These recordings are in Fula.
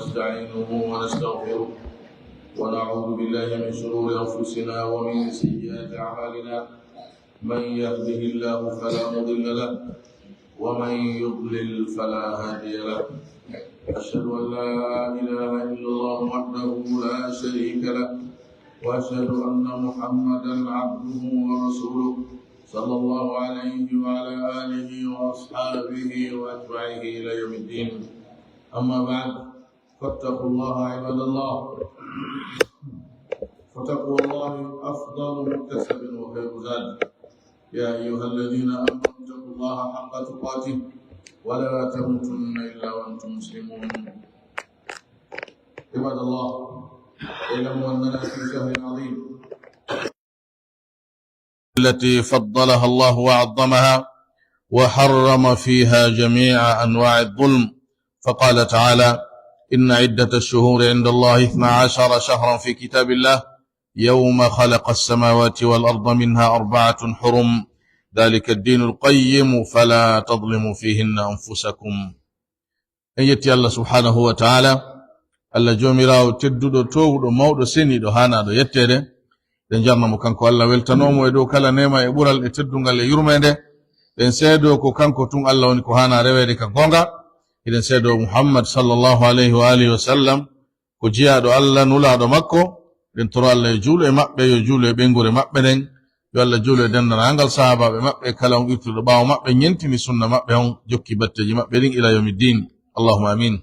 ونستعينه ونستغفره ونعوذ بالله من شرور أنفسنا ومن سيئات أعمالنا من يهده الله فلا مضل له ومن يضلل فلا هادي له أشهد أن لا إله إلا الله وحده لا شريك له وأشهد أن محمدا عبده ورسوله صلى الله عليه وعلى آله وأصحابه وأتباعه إلى يوم الدين أما بعد فاتقوا الله عباد الله فتقوى الله أفضل مكتسب وخير زاد يا أيها الذين آمنوا اتقوا الله حق تقاته ولا تموتن إلا وأنتم مسلمون عباد الله اعلموا أننا في شهر عظيم التي فضلها الله وعظمها وحرم فيها جميع أنواع الظلم فقال تعالى إن عدة الشهور عند الله 12 شهرا في كتاب الله يوم خلق السماوات والأرض منها 4 حرم ذلك الدين القيم فلا تظلموا فيهن أنفسكم أيتي الله سبحانه وتعالى الله جوميراو تدودو توغدو مawɗo seniɗo hanaɗo yettede den jarnamo kanko Allah weltanomo e dow kala nema e ɓural e teddungal e yurmede den seedo ko kanko tun Allah woni ko hana rewede ka gonga eden seedo Muhammad sallallahu alaihi wa alihi wa sallam ko jiyaɗo Allah nulaɗo makko den toro Allah e juulo e maɓɓe yo juulo e ɓengure maɓɓe den yo Allah juulo e dendanangal sahabaɓe maɓɓe kala on irtuɗo ɓaawo maɓɓe ñentini sunna maɓɓe on jokki batteji maɓɓe ɗin ila yawmiddin allahumma amin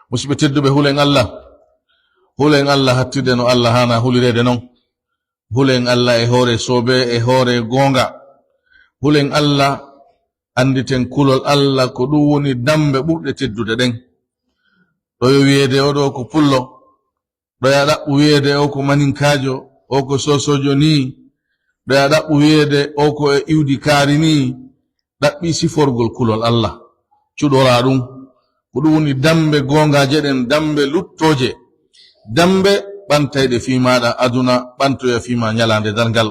musidɓe tedduɓe hulen Allah hattide no Allah hana hulirede non hulen Allah e hoore soobe e hoore gonga hulen Allah anditen kulol Allah ko ɗum woni dambe ɓurɗe teddude ɗen ɗo yo wiyeede oɗo ko pullo ɗo ya ɗaɓɓu wiyeede o ko maninkajo o ko sosojo ni ɗo ya ɗaɓɓu wiyeede o ko e iwdi kaari ni ɗaɓɓi siforgol kulol Allah cuɗora ɗum ko ɗum woni dambe gongaje ɗen dambe luttoje dambe ɓantayɗe fimaɗa aduna ɓantoya fima ñalande dargal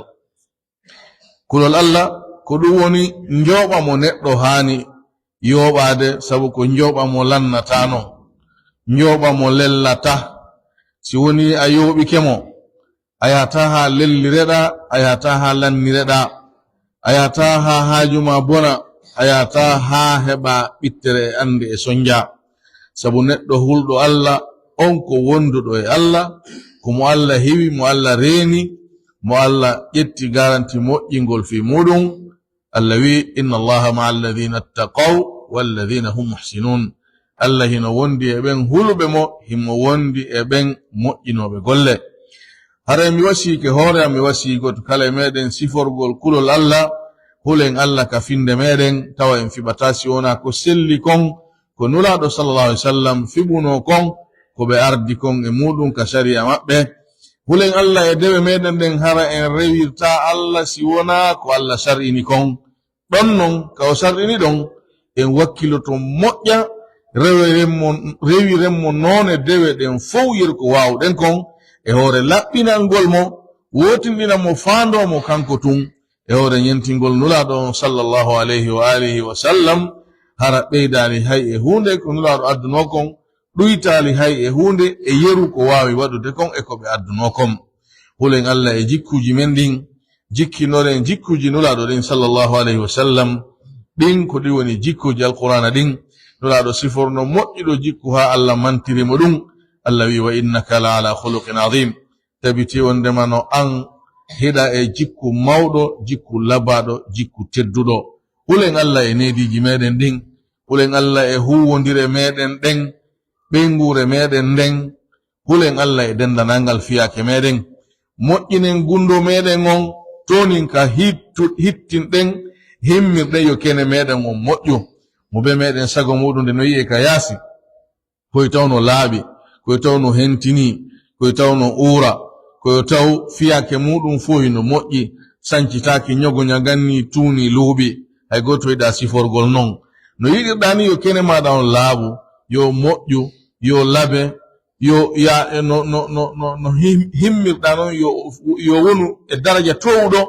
kulol Allah ko ɗum woni njoɓa mo neɗɗo hani yoɓade sabu ko njoɓa mo lannatano njoɓa mo lellata si woni a yoɓikemo a yahata ha lellireɗa a yahata ha lannireɗa a yahata ha hajuma bona a yahata ha heɓa ɓittere e ande e sonja sabu neɗɗo hulɗo Allah on ko wonduɗo e Allah ko mo Allah hewi mo Allah reeni mo Allah ƴetti garanti moƴƴingol fi muɗum Allah wi inna Allaha ma'a alladhina ittaqaw walladhina hum muhsinun Allah hino wondi e ɓen hulɓe mo himo wondi e ɓen moƴƴinoɓe golle hara mi wasike hoore am mi wasigo to kala meɗen siforgol kulol Allah hulen Allah ka finde meɗen tawa en fiɓata si wona ko selli kon ko nulaɗo sallallahu alaihi wasallam fiɓuno kon ko ɓe ardi kon e muɗum ka sharia maɓɓe hulen Allah e dewe meɗen ɗen hara en rewirta Allah si wona ko Allah shar'ini kon ɗon non ka o shar'ini ɗon en wakkiloto moƴƴa rewirenmo noone dewe ɗen fow yer ko wawɗen kon e hoore laɓɓinalngol mo wotindina mo faandomo kanko tun e hoore ñentingol nulaɗo sallallahu alaihi wa alihi wa sallam hara ɓeydali hay e hunde ko nulaɗo adduno kon ɗuytali hay e hunde e yeru ko wawi waɗude kon e ko ɓe adduno kon hulen Allah e jikkuji men ɗin jikkinoren jikkuji nulaɗo ɗin sallallahu alaihi wa sallam ɗin ko ɗi woni jikkuji alqur'ana ɗin nulaɗo siforno moƴƴuɗo jikku ha Allah mantirimo ɗum Allah wi wa innaka la ala khuluqin azim tabiti wondemano an heɗa e jikku mawɗo jikku labaɗo jikku tedduɗo hulen Allah e nediji meɗen ɗin hulen Allah e huwodire meɗen ɗen ɓengure meɗen nden hulen Allah e dendanangal fiyake meɗen moƴƴinen gundo meɗen on tonin ka hittinɗen himmirɗen yo kene meɗen on moƴƴo mo be meɗen sago muɗum nde no yi'e ka yaasi koye tawno laaɓi koye tawno hentini koye tawno uura koye taw fiyake muɗum fo hino moƴƴi sancitaki nyogo nyaganni tuuni luuɓi hay goto yiɗa siforgol non no yiɗirɗani yo kene maɗa on laaɓu yo moƴƴu yo labe yo ya no himmirɗa non yo wonu e daraja towɗo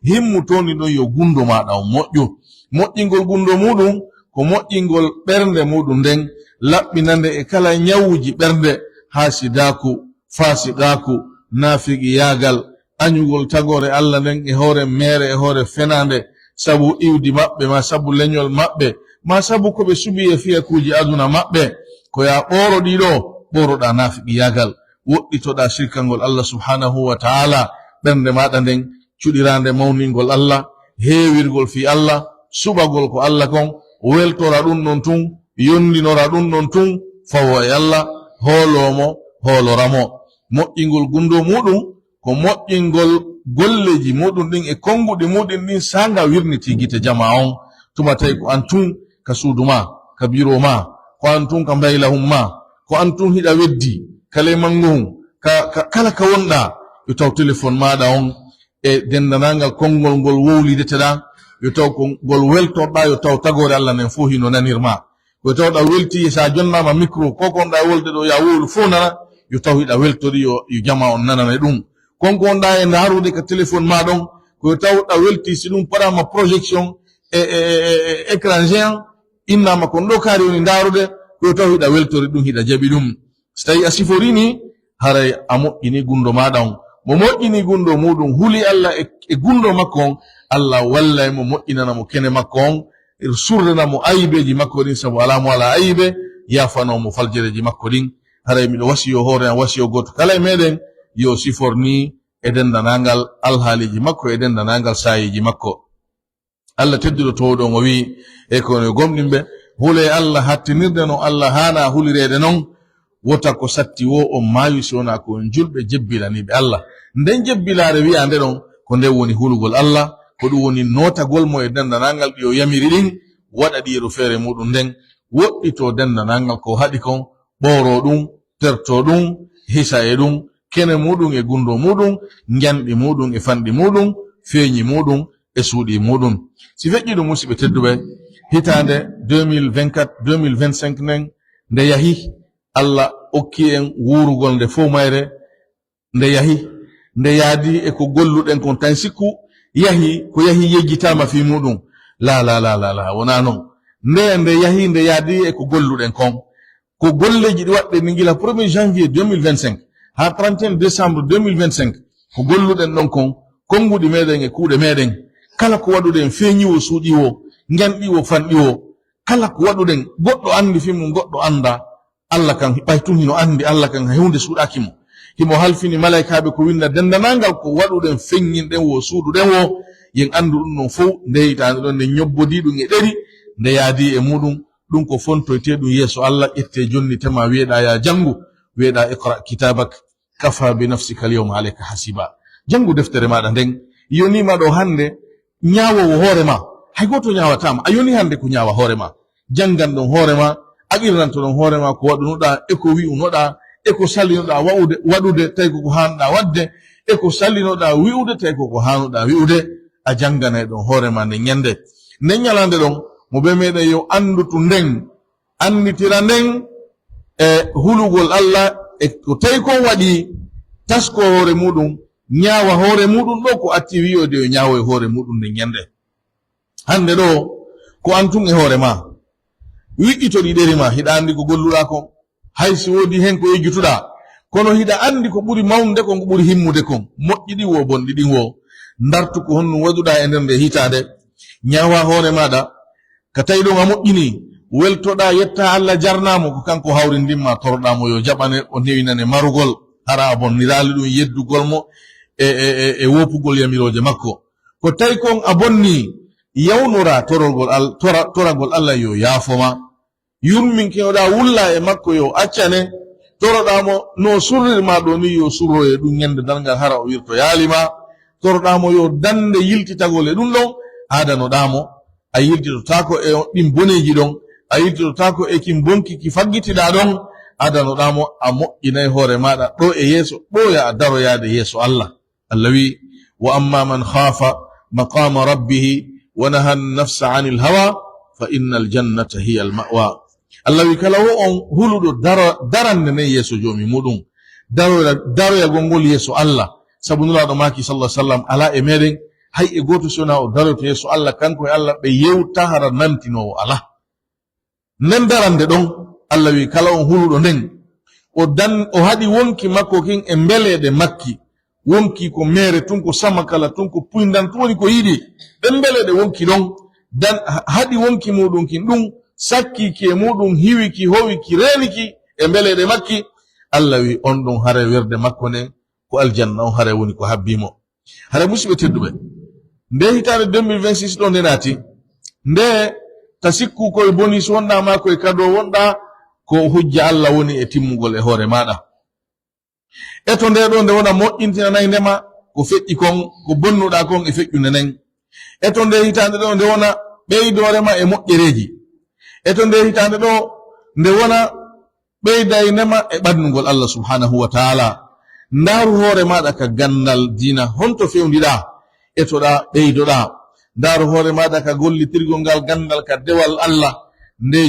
himmu toni ɗon yo gundo maɗa on moƴƴu moƴƴingol gundo muɗum ko moƴƴingol ɓernde muɗum nden laɓɓinande e kala nyawuji ɓernde hasidaku fasiqaku nafigi yagal anyugol tagore Allah nden e hoore mere e hoore fenande sabu iwdi maɓɓe ma sabu leñol maɓɓe ma sabu ko ɓe suɓi e fiyakuji aduna maɓɓe ko ya ɓoro ɗiɗo ɓoroɗa nafigi yagal woɗɗitoɗa shirkangol Allah subhanahu wa ta'ala ɓernde maɗa nden cuɗirande mawningol Allah heewirgol fi Allah suɓagol ko Allah kon weltora ɗum non tun yondinora ɗum non tun fawo e Allah hoolomo hooloramo moƴƴingol gundo muɗum ko moƴƴingol golleji muɗum ɗin e konguɗi muɗum ɗin sanga wirniti gite jama on tuma tawi ko an tun ka suudu ma ka biro ma ko an tun ka mbaylahum ma ko an tun hiɗa weddi ka lemangohum kala ka wonɗa yo taw téléphone maɗa on e dendanangal konngol ngol wowlideteɗa yo taw ko ngol weltorɗa yo taw tagore Allah nen fo hino nanirma yo tawɗa welti sa jonnama micro ko konɗa wolde ɗo ya wowlu fo nana yo taw hiɗa weltori yo jama on nanana ɗum konko wonɗa e ndarude ka téléphone maɗon ko yo tawɗa welti si ɗum paɗama projection écran géant innama kon ɗo kaari woni ndarude ko yo taw hiɗa weltori ɗum hiɗa jaɓi ɗum so tawi a siforini haray a moƴƴini gundo maɗa on mo moƴƴini gundo muɗum huli Allah e gundo makko on Allah wallay mo moƴƴinana mo kene makko on surdana mo ayibeji makko ɗin sabu ala mo ala ayibe yafano mo faljereji makko ɗin haray miɗo wasiyo hoore an wasiyo goto kala e meɗen yo siforni e dendanangal alhaaliji makko e dendanangal sayiji makko Allah tedduɗo towɗon o wi e kono gomɗinɓe hule Allah hattinirde no Allah hana hulirede non wota ko satti wo on maayi sona ko julɓe jebbilaniɓe Allah nden jebbilare wiyande ɗon ko nde woni hulugol Allah ko ɗum woni notagol mo e dendanangal ɗi o yamiri ɗin waɗa ɗiyeru feere muɗum nden woɗɗito dendanangal ko haɗi kon ɓoro ɗum terto ɗum hisa e ɗum kene muɗum e gundo muɗum njanɗi muɗum e fanɗi muɗum feeñi muɗum e suuɗi muɗum si feƴƴi ɗum musidɓe tedduɓe hitande 2024-2025 nden nde yahi Allah okki en wurugol nde fo mayre nde yahi nde yaadi e ko golluɗen kon tan sikku yahi ko yahi yejjitama fi muɗum la wona non nde yahi nde yaadi e ko golluɗen kon ko golleji ɗi waɗɗe ni gila 1er janvier 2025 ha 31 décembre 2025 ko golluɗen ɗon kon konguɗi meɗen e kuuɗe meɗen kala ko waɗuɗen feeñiwo suuɗiwo nganɗiwo fanɗiwo kala ko waɗuɗen goɗɗo andi fi mum goɗɗo anda Allah kan ɓaytun hino andi Allah kan hewnde suuɗaki mo himo halfini malaikaɓe ko winda dendanangal ko waɗuɗen feññinɗen wo suuduɗen wo yen andu ɗum non fof nde hitande ɗon nde ñobbodi ɗum e ɗeri nde yaadi e muɗum ɗum ko fontoyte ɗum yeeso Allah ƴette jonni tema wiyeɗa ya jangu wiyeɗa iqra kitabak kafa bi nafsika alyawma alayka hasiba jangu deftere maɗa nden yonima ɗo hande ñawowo hoorema hay goto ñawatama a yoni hande ko ñawa hoorema jangan ɗon hoorema aqirranto ɗon hoorema ko waɗunoɗa e ko wi'unoɗa e ko sallinoɗa waɗude tawi koko hanuɗa wadde e ko sallinoɗa wi'ude tawi koko hanuɗa wi'ude a janganay ɗon hoorema nden ñande nden ñalande ɗon mo ɓe meɗen yo andutu nden anditira nden e hulugol Allah e ko tawi kon waɗi tasko hoore muɗum ñaawa hoore muɗum ɗo ko atti wi'ode yo ñaawo e hoore muɗum nden ñande hande ɗo ko antun e hoore ma wi'ito ɗi ɗeri ma hiɗa andi ko golluɗa kon hay si woodi hen ko yejjutuɗa kono hiɗa andi ko ɓuri mawnude kon ko ɓuri himmude kon moƴƴi ɗin wo bonɗi ɗin wo dartu ko honno waɗuɗa e nder nde hitande ñaawa hoore maɗa ka tawi ɗon a moƴƴini weltoɗa yetta Allah jarnamo ko kanko hawrindinma toroɗamo yo jaɓane o newinane marugol hara abonnirali ɗum yeddugol mo e wopugol yamiroje makko ko tawi kon a bonni yawnora toragol Allah yo yaafoma yurminkinoɗa wulla e makko yo accane toroɗamo no surrirma ɗo ni yo surro e ɗum ñande dalngal hara o wirto yaalima toroɗamo yo dande yiltitagol e ɗum ɗon adanoɗamo a yiltitotako e ɗin boneji ɗon a yiltitotako e kin bonki ki faggitiɗa ɗon adanoɗamo a moƴƴinay hoore maɗa ɗo e yeeso ɓoya a daroyade yeeso Allah Allah wi wa amma man khafa maqama rabbihi wa naha an-nafsa 'anil hawa fa innal jannata hiya al-ma'wa Allah wi kala wo on huluɗo darande nen yeeso jomi muɗum daroyagol ngol yeeso Allah sabu nulaɗo maki sallallahu alaihi wasallam ala e meɗen hay e goto sona o daroto yeeso Allah kanko e Allah ɓe yewta hara nantinowo ala nen darande ɗon Allah wi kala on huluɗo nden o haɗi wonki makko kin e mbeleɗe makki wonki ko mere tun ko sama kala tun ko puyndan tun woni ko yiɗi ɗen mbeleɗe wonki ɗon dan haɗi wonki muɗum kin ɗum sakkiki e muɗum hiwiki howiki reniki e mbeleɗe makki Allah wi on ɗum hare werde makko nden ko aljanna on hare woni ko habbimo hare musidɓe tedduɓe nde hitande 2026 ɗo nde naati nde ta sikku koye bonus wonɗa ma koye kado wonɗa ko hujja Allah woni e timmugol e hoore maɗa e to nde ɗo nde wona moƴƴintinanayi ndema ko feƴƴi kon ko bonnuɗa kon e feƴƴude nden e to nde hitande ɗo nde wona ɓeydorema e moƴƴereji e to nde hitande ɗo nde wona ɓeydaynema e ɓadnugol Allah subhanahu wa taala ndaaru hoore maɗa ka gandal dina honto fewndiɗa etoɗa ɓeydoɗa ndaaru hoore maɗa ka gollitirgol ngal gandal ka dewal Allah nde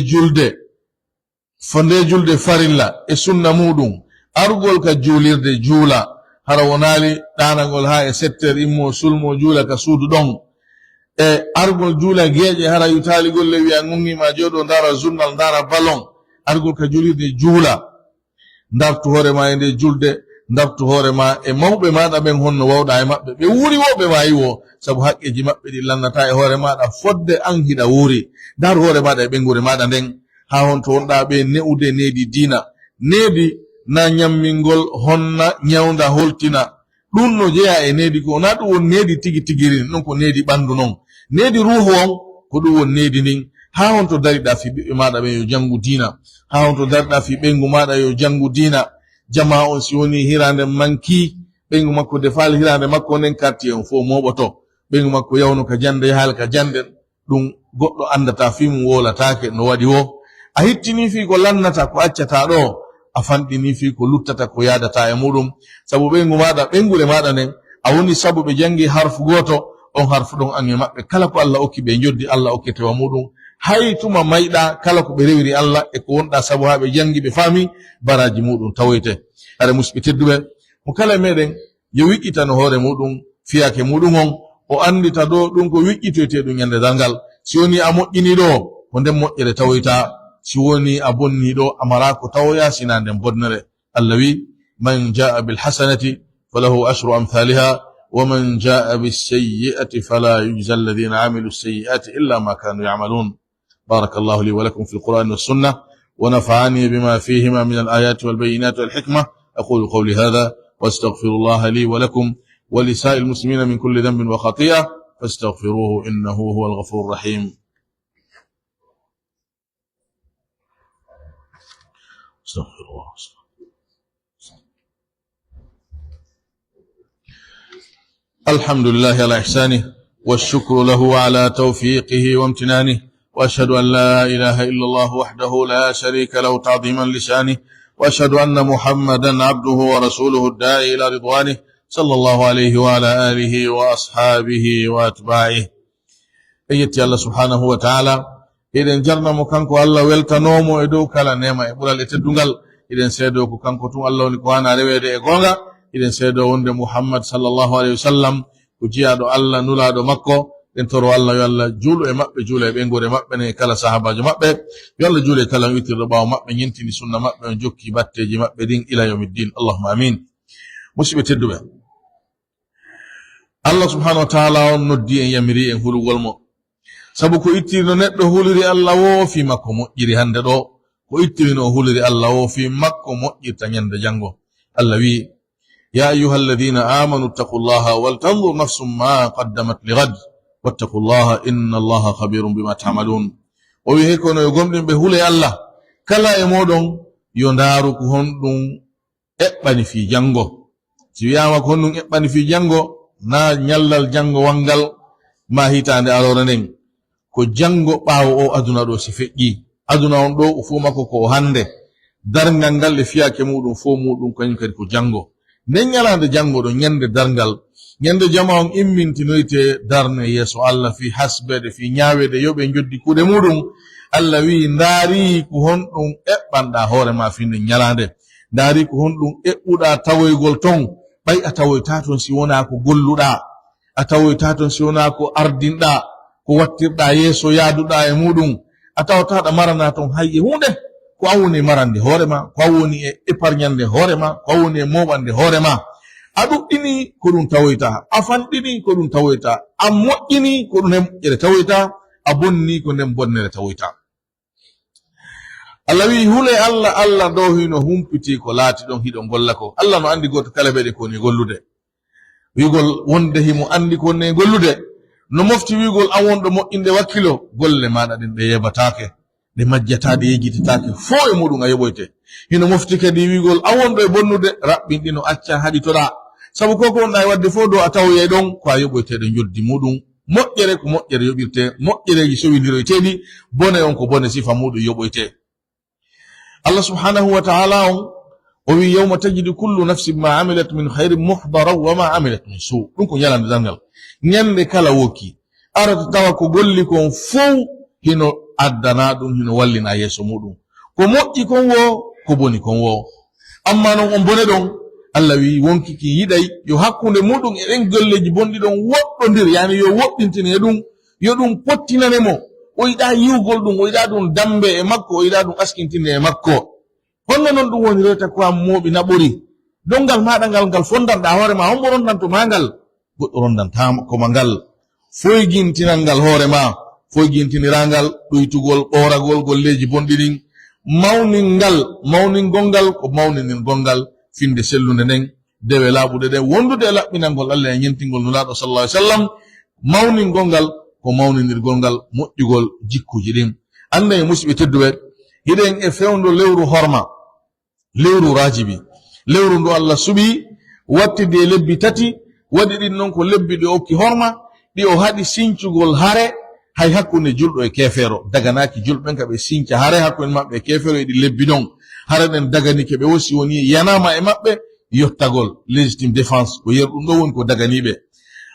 julde farilla e sunna muɗum argol ka juulirde juula hara wonali ɗanagol ha e 7 heures immo sulmo juula ka suudu ɗon e argol juula geeƴe hara yutali golle wiya ngungima joɗo ndara journal ndara ballon argol ka juulirde juula dartu hoore ma e nde julde dartu hoore ma e mawɓe maɗa ɓen honno wawɗa e maɓɓe ɓe wuuri woɓe wayi wo sabu haqqeji maɓɓe ɗi lannata e hoore maɗa fodde an hiɗa wuuri daru hoore maɗa e ɓengure maɗa nden ha honto wonɗa ɓe ne'ude needi diina needi na nyammingol honna nyawda holtina ɗum no jeya e needi ko na ɗum won needi tigi tigiri non ko needi ɓandu non needi ruhu on ko ɗum won needi ndin ha honto dariɗa fi ɓiɓɓe maɗa ɓe yo jangu diina ha honto dariɗa fi ɓengu maɗa yo jangu diina jama on si woni hirande manki ɓengu makko defal hirande makko nden karti on fo moɓoto ɓengu makko yawno ka jande yahal ka janden ɗum goɗɗo andata fi mum wolatake no waɗi wo a hittini fi ko lannata ko accata ɗo a fanɗini fi ko luttata ko yadata e muɗum sabu ɓengu maɗa ɓengure maɗa nden a woni sabu ɓe jangi harfu goto on harfu ɗon an e maɓɓe kala ko Allah okki ɓe joddi Allah okketewa muɗum hay tuma mayɗa kala ko ɓe rewiri Allah e ko wonɗa sabu ha ɓe jangi ɓe faami baraji muɗum tawoyte are musidɓe tedduɓe mo kala meɗen yo wiƴƴitano hoore muɗum fiyake muɗum on o andita ɗo ɗum ko wiƴƴitoyte ɗum ñande dalngal si woni a moƴƴini ɗo ko nden moƴƴere tawoyta si woni a bonni ɗo amara ko tawoya sina nden bonnere Allah wi man jaa bilhasanati falahu ashru amthaliha wa man jaa bisayyi'ati fala yujza alladhina amilu sayyi'ati illa ma kanu ya'malun barakallahu li wa lakum fil qur'ani was sunnah wa nafa'ani bima fihima min al ayati wal bayyinati wal hikmah aqulu qawli hadha wastaghfirullaha li wa lakum wa lisa'il muslimina min kulli dhanbin wa khati'ah fastaghfiruhu innahu huwal ghafurur rahim استغفر الله الحمد لله على إحسانه والشكر له على توفيقه وامتنانه وأشهد أن لا إله إلا الله وحده لا شريك له تعظيما لشانه وأشهد أن محمدا عبده ورسوله الداعي إلى رضوانه صلى الله عليه وعلى آله وأصحابه وأتباعه أيتي الله سبحانه وتعالى iɗen jarnamo kanko Allah weltanomo e dow kala nema e ɓural e teddungal iɗen seedo ko kanko tun Allah woni ko hana rewede e gonga iɗen seedo wonde Muhammad sallallahu alaihi wasallam ko jiyaɗo Allah nulaɗo makko ɗen toro Allah yo Allah juulo e maɓɓe juulo e ɓengure maɓɓe ne kala sahabajo maɓɓe yo Allah juulo e kala witirɗo ɓawo maɓɓe ñentini sunna maɓɓe on jokki batteji maɓɓe ɗin ila yawmiddin Allahumma amin musidɓe tedduɓe Allah subhanahu wa ta'ala on noddi en yamiri en hulugol mo sabu ko ittirino neɗɗo huliri Allah wo fi makko moƴƴiri hande ɗo ko ittirino huliri Allah wo fi makko moƴƴirta ñande jango Allah wi ya ayyuhalladhina amanu ittaqullaha wal tanzur nafsum ma qaddamat lighad wattaqullaha inna Allaha khabirun bima ta'malun o wi hekono yo gomɗinɓe hule Allah kala e moɗon yo ndaaru ko honɗum eɓɓani fi jango si wiyama ko honɗum eɓɓani fi jango na ñallal jango wangal ma hitande alore nden ko jango ɓaawo o aduna ɗo si feƴƴi aduna on ɗo o fu makko ko hande darngal ngal e fiyake muɗum fo muɗum kañum kadi ko jango nden ñalande jango ɗo ñande darngal ñande jama on immintinoyte darne yeeso Allah fi hasbede fi ñaawede yoɓe joddi kuuɗe muɗum Allah wi ndaari ko honɗum eɓɓanɗa hoore ma finde ñalande ndaari ko honɗum eɓɓuɗa tawoygol ton ɓay a tawoyta ton si wona ko golluɗa a tawoyta ton si wona ko ardinɗa ko wattirɗa yeeso yaaduɗa e muɗum a tawataɗa marana ton hayye hunde ko awoni marande hoorema ko awoni e épargnande hoorema ko awoni e moɓande hoorema a ɗuɗɗini ko ɗum tawoyta a fanɗini ko ɗum tawoyta a moƴƴini ko ɗum moƴƴere tawoyta a bonni ko nden bonnere tawoyta Allah wi hule Allah dow hino humpiti ko laati ɗon hiɗo golla ko Allah no andi goto kala ɓeɗe koni gollude wigol wonde himo andi konne gollude no mofti wigol an wonɗo moƴƴinde wakkilo golle maɗa ɗin ɗe yebatake ɗe majjata ɗe yejjititake fo e muɗum a yoɓoyte hino mofti kadi wigol an wonɗo e bonnude raɓɓinɗino acca haɗitoɗa sabu koko wonɗa e wadde fo dow a tawoye ɗon ko a yoɓoyteɗe joddi muɗum moƴƴere ko moƴƴere yoɓirte moƴƴereji sowidiroyteɗi bone on ko bone sifa muɗum yoɓoyte Allah subhanahu wa ta'ala on o wi yawma tajidu kullu nafsin ma amilat min khairin muhdara wa ma amilat min su ɗum ko ñalande dangal ñande kala wokki arata tawa ko golli kon fof hino addana ɗum hino wallina yeeso muɗum ko moƴƴi kon wo ko boni kon wo amma non on bone ɗon Allah wi wonki ki yiɗay yo hakkunde muɗum e ɗen golleji bonɗi ɗon woɗɗodir yani yo woɗɗintine ɗum yo ɗum pottinanemo o yiɗa yiwgol ɗum o yiɗa ɗum dambe e makko o yiɗa ɗum askintinde e makko honno noon ɗum woni reta ko am mooɓi naɓori dongal maɗa ngal fondanɗa hoorema hombo rondanto ma ngal goɗɗo rondantama koma ngal foygintinal ngal hoorema foygintinirangal ɗoytugol ɓoragol golleji bonɗi ɗin mawningol ngal ko mawninirgol ngal finde sellude nden dewe laaɓuɗe ɗen wondude e laɓɓinalngol Allah e ñentingol nulaɗo sallallahu alaihi wasallam mawningol ngal ko mawninirgol ngal moƴƴugol jikkuji ɗin anda e musidɓe tedduɓe hiɗen e fewndo lewru horma lewru rajibi lewru ndu Allah suɓi wattide e lebbi tati waɗi ɗin noon ko lebbi ɗi okki horma ɗi o haɗi sincugol hare hay hakkunde julɗo e kefeero daganaki julɓen ka ɓe sinca hare hakkunde maɓɓe e kefeero e ɗi lebbi ɗon hare ɗen dagani ke ɓe wosi woni yanama e maɓɓe yottagol légitime défense ko yerɗum ɗo woni ko daganiɓe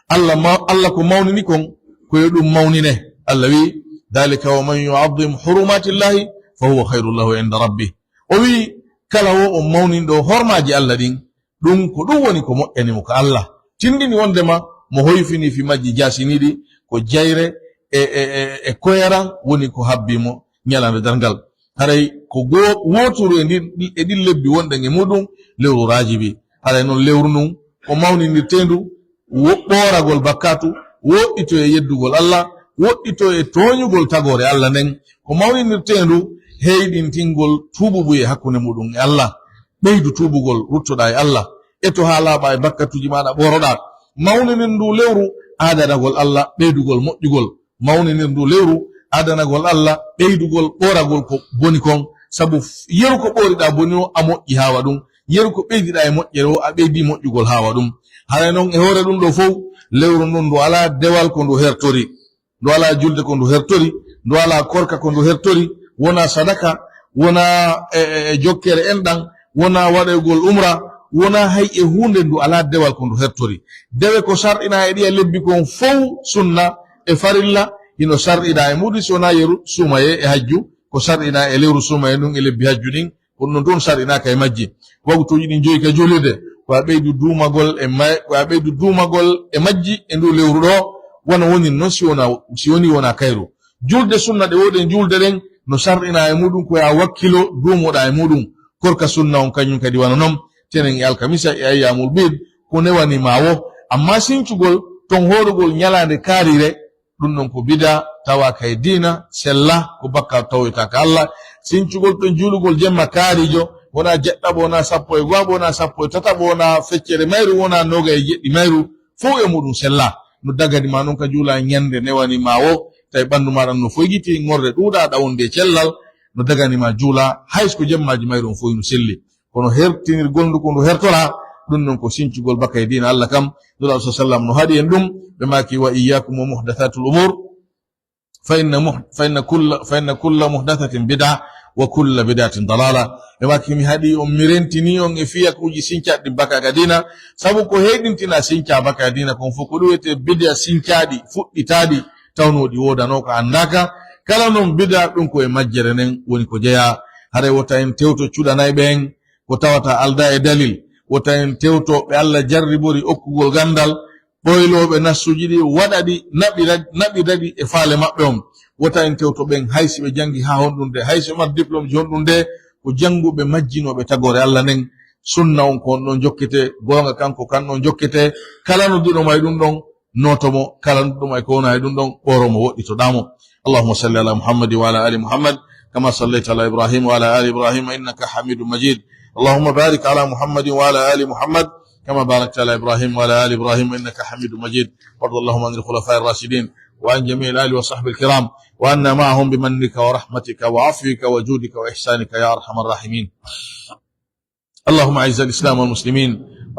Allah ko mawnini kon koyo ɗum mawnine Allah wi dalika wa man yu'azzim hurumatillahi fa huwa khairul lahu inda rabbih o wi kala wo on mawninɗo hormaji Allah ɗin ɗum ko ɗum woni ko moƴƴanimo ko Allah tindini wondema mo hoyfini fi majji jasiniɗi ko jayre e koyaran woni ko habbimo ñalande dargal haray ko woturu e ɗin lebbi wonɗen e muɗum lewru rajibi haray noon lewru nun ko mawninirtendu ɓoragol bakkatu woɗɗito e yeddugol Allah woɗɗito e toñugol tagore Allah nden ko mawninirtendu heyɗintingol tububu e hakkunde muɗum e Allah ɓeydu tubugol ruttoɗa e Allah eto ha laaɓa e bakkatuji maɗa ɓoroɗa mawninir ndu lewru adanagol Allah ɓeydugol moƴƴugol mawninir ndu lewru adanagol Allah ɓeydugol ɓoragol ko boni kon sabu yeru ko ɓoriɗa boni o a moƴƴi hawa ɗum yeru ko ɓeydiɗa e moƴƴere o a ɓeydi moƴƴugol hawa ɗum haray noon e hoore ɗum ɗo fof lewru ndun ndu ala dewal ko ndu hertori ndu ala julde ko ndu hertori ndu ala korka ko ndu hertori wona sadaka wona jokkere enɗan wona waɗoygol umra wona hay e hunde ndu ala dewal ko ndu hertori dewe ko sarɗina e ɗiya lebbi kon fof sunna e farilla hino sarɗiɗa e muɗum sona yeru sumaye e hajju ko sarɗina e lewru sumaye ɗum e lebbi hajju ɗin ko ɗum ɗon sarɗinaka e majji wagtuji ɗin joyi ka jolirde ko a ɓeydu duumagol e majji e ndu lewru ɗo wona woni noon si woni wona kayru julde sunna ɗe woɗen julde ɗen no sarɗina e muɗum ko ya wakkilo duumoɗa e muɗum korka sunna on kañum kadi wana noon tenen e alkamisa e ayyamul bid ko newani mawo amma sincugol ton hoɗugol ñalande kaarire ɗum ɗon ko bida tawa kay dina sella ko bakka tawoyta ka Allah sincugol ton julugol jemma kaarijo wona jeɗɗaɓo wona sappo e go'aɓo wona sappo e tataɓo wona feccere mayru wona noga e jeɗɗi mayru fof e muɗum sella no dagani ma noon ka juula ñande newani mawo tawi ɓandu maɗa no foygiti ngorde ɗuuɗa ɗawonde cellal no dagani ma juula haysko jemmaji mayru on fof no selli kono hertinirgol ndu ko ndu hertora ɗum non ko sincugol bakka e dina Allah kam nulaɗo sa sallam no haɗi en ɗum ɓe maki wa iyyakum wa muhdathatul umur fa inna kulla muhdathatin bid'a wa kulla bid'atin dalala ɓe maki mi haɗi on mi rentini on e fiyakuji sincaɗi bakka ka dina sabu ko heɗintina sinca bakka dina kon fof ko ɗum wiyete bid'a sincaɗi fuɗɗitaɗi tawnoɗi wodano ko andaka kala noon bid'a ɗum ko e majjere nden woni ko jeeya hare wota en tewto cuɗanay ɓen ko tawata alda e dalil wota en tewto ɓe Allah jarribori okkugol gandal ɓoyloɓe nassuji ɗi waɗaɗi naɓi daɗi e faale maɓɓe on wota en tewto ben haysi be jangi ha hondunde haysi mar diplôme ji hondunde ko jangube majjinobe tagore Allah nen sunna on ko non jokkete gonga kanko kan non jokkete kala no dudo may dum don notomo kala no dum ay ko na dum don oromo wodito damo اللهم صل على محمد وعلى آل محمد كما صليت على إبراهيم وعلى آل إبراهيم إنك حميد مجيد اللهم بارك على محمد وعلى آل محمد كما باركت على إبراهيم وعلى آل إبراهيم إنك حميد مجيد وارض اللهم عن الخلفاء الراشدين وعن جميع الآل وصحب الكرام وأنا معهم بمنك ورحمتك وعفوك وجودك وإحسانك يا أرحم الراحمين اللهم أعز الإسلام والمسلمين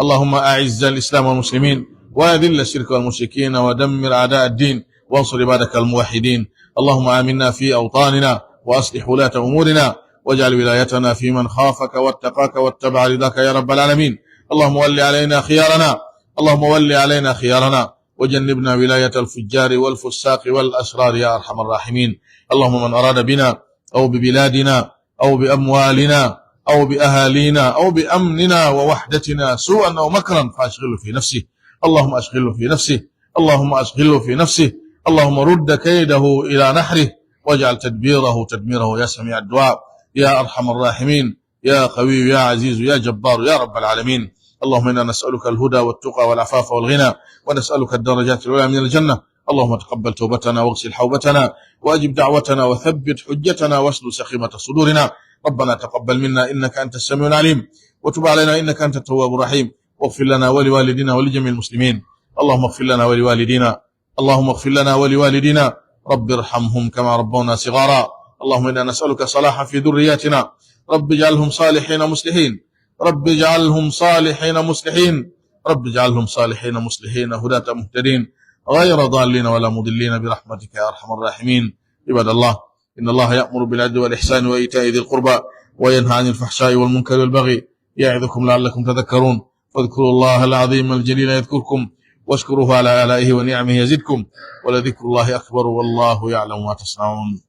اللهم أعز الإسلام والمسلمين وأذل الشرك والمشركين ودمر أعداء الدين وانصر عبادك الموحدين اللهم آمنا في أوطاننا وأصلح ولاة أمورنا واجعل ولايتنا في من خافك واتقاك واتبع رضاك يا رب العالمين اللهم ول علينا خيارنا اللهم ول علينا خيارنا وجنبنا ولاية الفجار والفساق والأشرار يا أرحم الراحمين اللهم من أراد بنا أو ببلادنا أو بأموالنا أو بأهالينا أو بأمننا ووحدتنا سوءا أو مكرا فأشغله في نفسه اللهم أشغله في نفسه اللهم أشغله في نفسه اللهم رد كيده إلى نحره واجعل تدميره يا سميع الدعاء يا أرحم الراحمين يا قوي يا عزيز يا جبار يا رب العالمين اللهم إنا نسألك الهدى والتقى والعفاف والغنى ونسألك الدرجات العلى من الجنة اللهم تقبل توبتنا واغسل حوبتنا وأجب دعوتنا وثبت حجتنا واسلل سخيمة صدورنا ربنا تقبل منا إنك أنت السميع العليم وتب علينا إنك أنت التواب الرحيم واغفر لنا ولوالدينا ولجميع المسلمين اللهم اغفر لنا ولوالدينا اللهم اغفر لنا ولوالدينا رب ارحمهم كما ربونا صغارا اللهم إنا نسألك صلاحا في ذرياتنا رب اجعلهم صالحين مصلحين رب اجعلهم صالحين مصلحين رب اجعلهم صالحين مصلحين هداة مهتدين غير ضالين ولا مضلين برحمتك يا أرحم الراحمين عباد الله إن الله يأمر بالعدل والإحسان وإيتاء ذي القربى وينهى عن الفحشاء والمنكر والبغي يعظكم لعلكم تذكرون فاذكروا الله العظيم الجليل يذكركم واشكروه على آلائه ونعمه يزدكم ولذكر الله أكبر والله يعلم ما تصنعون